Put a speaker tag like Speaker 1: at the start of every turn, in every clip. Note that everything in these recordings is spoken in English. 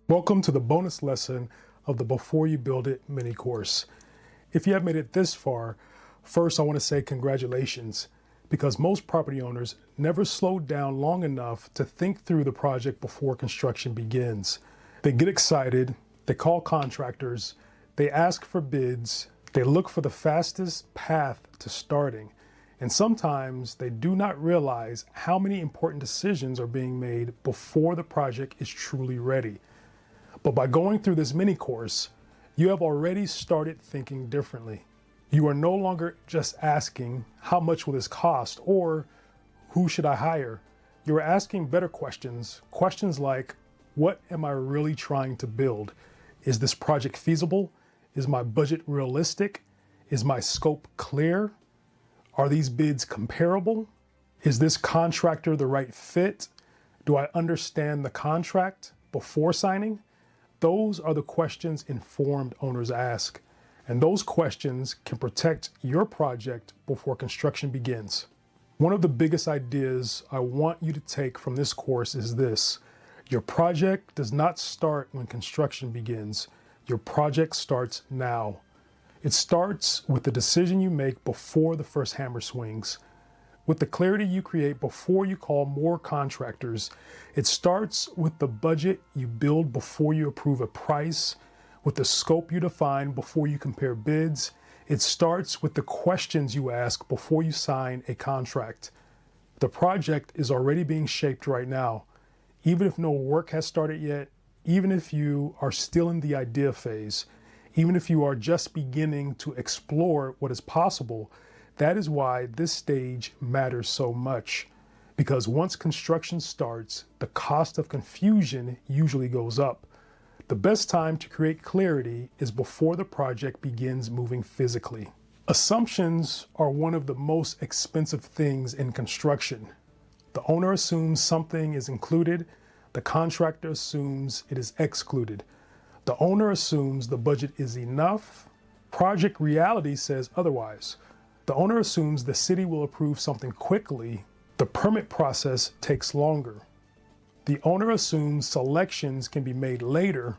Speaker 1: Welcome to the bonus lesson of the Before You Build It mini course. If you have made it this far, first I want to say congratulations, because most property owners never slow down long enough to think through the project before construction begins. They get excited, they call contractors, they ask for bids, they look for the fastest path to starting, and sometimes they do not realize how many important decisions are being made before the project is truly ready. But by going through this mini course, you have already started thinking differently. You are no longer just asking, how much will this cost, or who should I hire? You're asking better questions, questions like, what am I really trying to build? Is this project feasible? Is my budget realistic? Is my scope clear? Are these bids comparable? Is this contractor the right fit? Do I understand the contract before signing? Those are the questions informed owners ask, and those questions can protect your project before construction begins. One of the biggest ideas I want you to take from this course is this: your project does not start when construction begins. Your project starts now. It starts with the decision you make before the first hammer swings. With the clarity you create before you call more contractors. It starts with the budget you build before you approve a price, with the scope you define before you compare bids. It starts with the questions you ask before you sign a contract. The project is already being shaped right now. Even if no work has started yet, even if you are still in the idea phase, even if you are just beginning to explore what is possible, that is why this stage matters so much, because once construction starts, the cost of confusion usually goes up. The best time to create clarity is before the project begins moving physically. Assumptions are one of the most expensive things in construction. The owner assumes something is included, the contractor assumes it is excluded. The owner assumes the budget is enough, project reality says otherwise. The owner assumes the city will approve something quickly. The permit process takes longer. The owner assumes selections can be made later.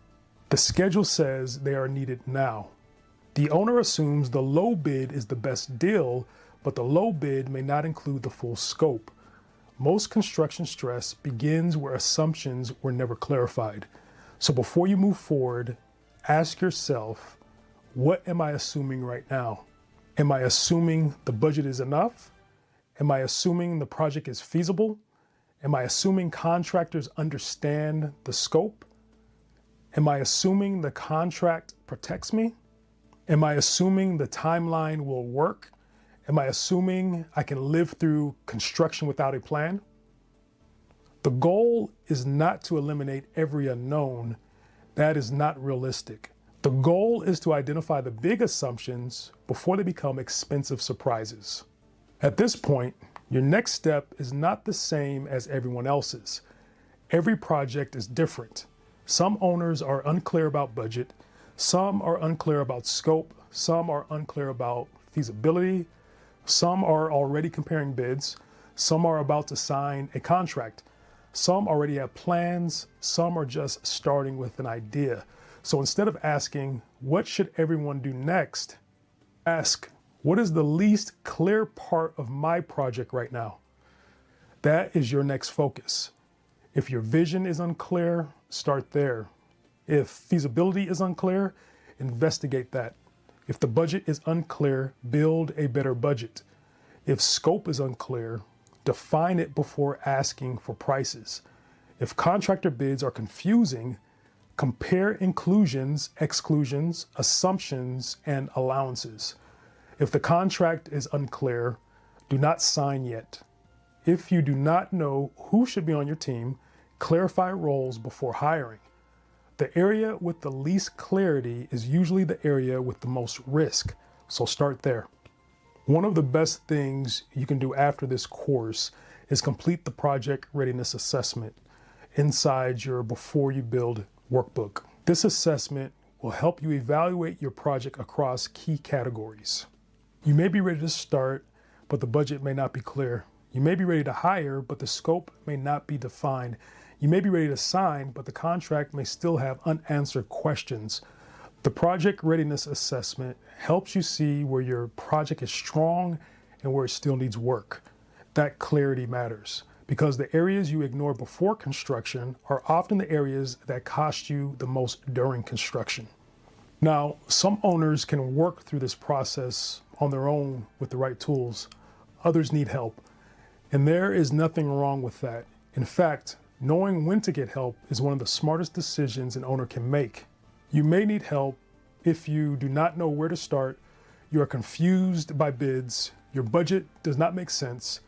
Speaker 1: The schedule says they are needed now. The owner assumes the low bid is the best deal, but the low bid may not include the full scope. Most construction stress begins where assumptions were never clarified. So before you move forward, ask yourself, what am I assuming right now? Am I assuming the budget is enough? Am I assuming the project is feasible? Am I assuming contractors understand the scope? Am I assuming the contract protects me? Am I assuming the timeline will work? Am I assuming I can live through construction without a plan? The goal is not to eliminate every unknown. That is not realistic. The goal is to identify the big assumptions before they become expensive surprises. At this point, your next step is not the same as everyone else's. Every project is different. Some owners are unclear about budget, some are unclear about scope, some are unclear about feasibility, some are already comparing bids, some are about to sign a contract, some already have plans, some are just starting with an idea. So instead of asking, what should everyone do next? Ask, what is the least clear part of my project right now? That is your next focus. If your vision is unclear, start there. If feasibility is unclear, investigate that. If the budget is unclear, build a better budget. If scope is unclear, define it before asking for prices. If contractor bids are confusing, compare inclusions, exclusions, assumptions, and allowances. If the contract is unclear, do not sign yet. If you do not know who should be on your team, clarify roles before hiring. The area with the least clarity is usually the area with the most risk, so start there. One of the best things you can do after this course is complete the project readiness assessment inside your Before You Build workbook. This assessment will help you evaluate your project across key categories. You may be ready to start, but the budget may not be clear. You may be ready to hire, but the scope may not be defined. You may be ready to sign, but the contract may still have unanswered questions. The project readiness assessment helps you see where your project is strong and where it still needs work. That clarity matters because the areas you ignore before construction are often the areas that cost you the most during construction. Now, some owners can work through this process on their own with the right tools. Others need help, and there is nothing wrong with that. In fact, knowing when to get help is one of the smartest decisions an owner can make. You may need help if you do not know where to start, you are confused by bids, your budget does not make sense,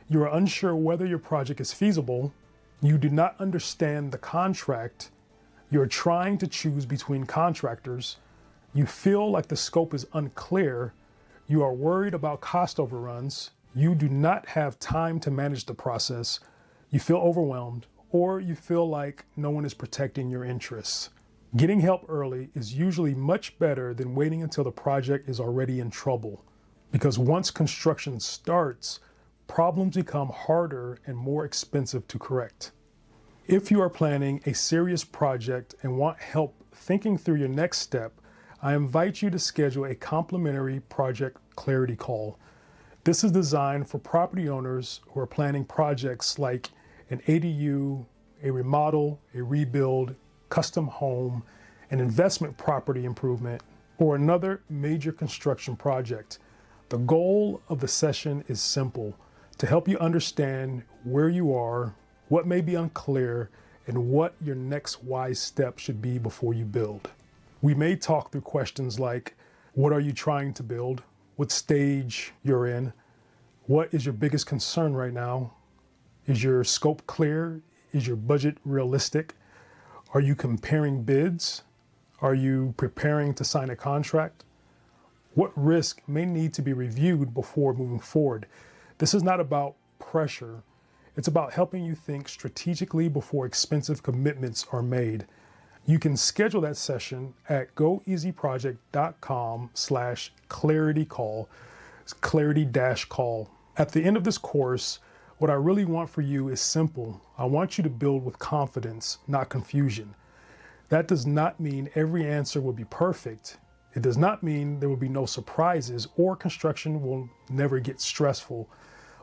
Speaker 1: you are unsure whether your project is feasible, you do not understand the contract, you are trying to choose between contractors, you feel like the scope is unclear, you are worried about cost overruns, you do not have time to manage the process, you feel overwhelmed, or you feel like no one is protecting your interests. Getting help early is usually much better than waiting until the project is already in trouble, because once construction starts, problems become harder and more expensive to correct. If you are planning a serious project and want help thinking through your next step, I invite you to schedule a complimentary project clarity call. This is designed for property owners who are planning projects like an ADU, a remodel, a rebuild, custom home, an investment property improvement, or another major construction project. The goal of the session is simple: to help you understand where you are, what may be unclear, and what your next wise step should be before you build. We may talk through questions like, what are you trying to build? What stage you're in? What is your biggest concern right now? Is your scope clear? Is your budget realistic? Are you comparing bids? Are you preparing to sign a contract? What risk may need to be reviewed before moving forward? This is not about pressure. It's about helping you think strategically before expensive commitments are made. You can schedule that session at goeasyproject.com/clarity-call, clarity-call. At the end of this course, what I really want for you is simple. I want you to build with confidence, not confusion. That does not mean every answer will be perfect. It does not mean there will be no surprises or construction will never get stressful.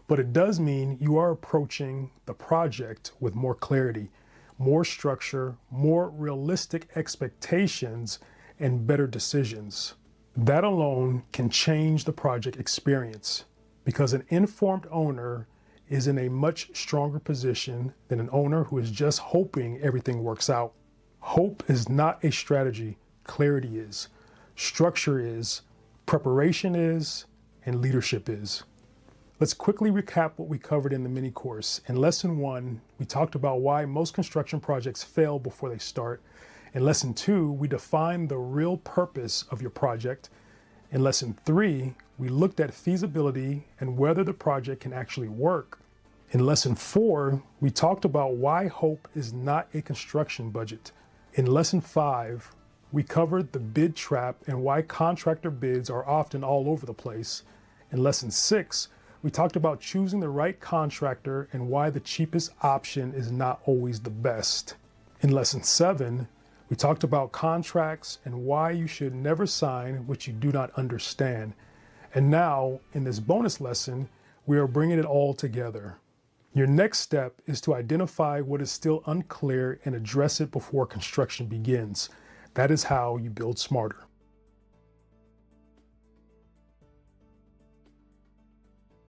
Speaker 1: But it does mean you are approaching the project with more clarity, more structure, more realistic expectations, and better decisions. That alone can change the project experience because an informed owner is in a much stronger position than an owner who is just hoping everything works out. Hope is not a strategy, clarity is. Structure is, preparation is, and leadership is. Let's quickly recap what we covered in the mini course. In lesson 1, we talked about why most construction projects fail before they start. In lesson 2, we defined the real purpose of your project. In lesson 3, we looked at feasibility and whether the project can actually work. In lesson 4, we talked about why hope is not a construction budget. In lesson 5, we covered the bid trap and why contractor bids are often all over the place. In lesson 6, we talked about choosing the right contractor and why the cheapest option is not always the best. In lesson 7, we talked about contracts and why you should never sign what you do not understand. And now, in this bonus lesson, we are bringing it all together. Your next step is to identify what is still unclear and address it before construction begins. That is how you build smarter.